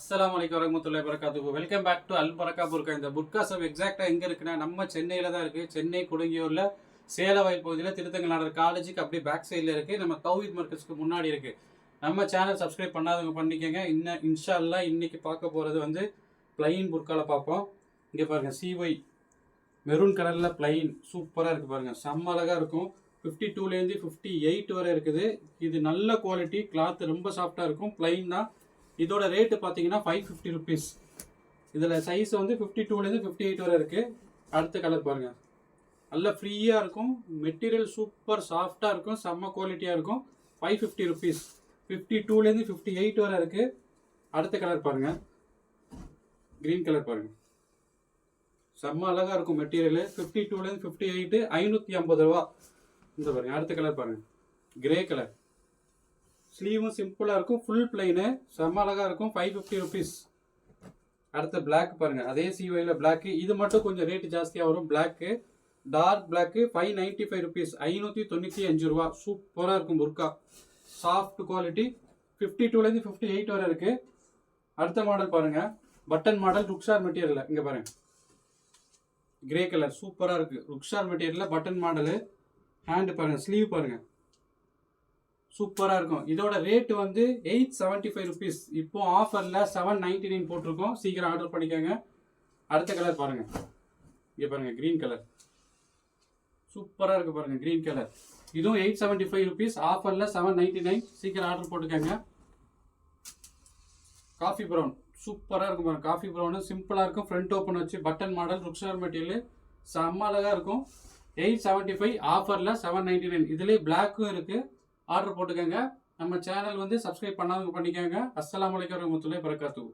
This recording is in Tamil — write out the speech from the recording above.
அஸ்ஸலாமு அலைக்கும் வரஹ்மத்துல்லாஹி வபரகாத்துஹு. வெல்கம் பேக் டு அல் பரக்கா புர்கா. இந்த புர்கா ஷாப் எக்ஸாக்டாக எங்கே இருக்குன்னா நம்ம சென்னையில் தான் இருக்குது. சென்னை கொடுங்கியூரில் சேலவாய் பகுதியில் திருத்தங்கநாதர் காலேஜுக்கு அப்படியே பேக் சைடில் இருக்குது. நம்ம தௌஹீத் மார்க்கெட்ஸ்க்கு முன்னாடி இருக்குது. நம்ம சேனல் சப்ஸ்கிரைப் பண்ணாதவங்க பண்ணிக்கோங்க. இன்ஷா அல்லாஹ் இன்னைக்கு பார்க்க போகிறது வந்து பிளைன் புர்காவில் பார்ப்போம். இங்கே பாருங்கள், சிஒய் மெரூன் கலரில் பிளைன் சூப்பராக இருக்குது பாருங்கள், செம்ம அழகாக இருக்கும். 52லேருந்து 58 வரை இருக்குது. இது நல்ல குவாலிட்டி கிளாத், ரொம்ப சாஃப்டாக இருக்கும். பிளைன் தான். இதோட ரேட்டு பார்த்தீங்கன்னா 550 ருபீஸ். இதில் சைஸ் வந்து 52லேருந்து 58 வரை இருக்குது. அடுத்த கலர் பாருங்கள், நல்லா ஃப்ரீயாக இருக்கும். மெட்டீரியல் சூப்பர் சாஃப்டாக இருக்கும், செம்ம குவாலிட்டியாக இருக்கும். 550 ருபீஸ். 52லேருந்து 58 வரை இருக்குது. அடுத்த கலர் பாருங்கள், க்ரீன் கலர் பாருங்கள், செம்ம அழகாக இருக்கும் மெட்டீரியல். 52லேருந்து 58, 550 ரூபா. இந்த பாருங்கள். அடுத்த கலர் பாருங்கள், கிரே கலர். ஸ்லீவும் சிம்பிளாக இருக்கும், ஃபுல் பிளைனு, செம்ம அழகாக இருக்கும். 550 ருபீஸ். அடுத்த பிளாக் பாருங்கள், அதே சிஒயில் பிளாக்கு. இது மட்டும் கொஞ்சம் ரேட்டு ஜாஸ்தியாக வரும். பிளாக்கு, டார்க் பிளாக்கு 595 ருபீஸ், 595 ரூபா. சூப்பராக இருக்கும் புர்கா, சாஃப்ட் குவாலிட்டி. 52லேருந்து 58 வரை இருக்குது. அடுத்த மாடல் பாருங்கள், பட்டன் மாடல், ருக்ஷார் மெட்டீரியலில். இங்கே பாருங்கள், கிரே கலர் சூப்பராக இருக்குது. ருக்ஷார் மெட்டீரியலில் பட்டன் மாடலு. ஹேண்டு பாருங்கள், ஸ்லீவ் பாருங்கள், சூப்பராக இருக்கும். இதோட ரேட்டு வந்து 875 ருபீஸ். இப்போ ஆஃபரில் 799 போட்டிருக்கோம். சீக்கிரம் ஆர்டர் பண்ணிக்கோங்க. அடுத்த கலர் பாருங்கள், இங்கே பாருங்கள், க்ரீன் கலர் சூப்பராக இருக்குது பாருங்கள், க்ரீன் கலர். இதுவும் 875 ருபீஸ். ஆஃபரில் 799. சீக்கிரம் ஆர்டர் போட்டுக்கோங்க. காஃபி ப்ரௌன் சூப்பராக இருக்கும் பாருங்கள். காஃபி ப்ரௌனு சிம்பிளாக இருக்கும். ஃப்ரண்ட் ஓப்பன் வச்சு பட்டன் மாடல், ருக்ஷார் மெட்டீரியல், செம்ம அழகாக இருக்கும். 875, ஆஃபரில் 799. இதுலேயே பிளாக்கும் இருக்குது. ஆர்டர் போட்டுக்கோங்க. நம்ம சேனல் வந்து சப்ஸ்கிரைப் பண்ணாதவங்க பண்ணிக்கோங்க. அஸ்ஸலாமு அலைக்கும் வரஹ்மத்துல்லாஹி வபரகாத்துஹு.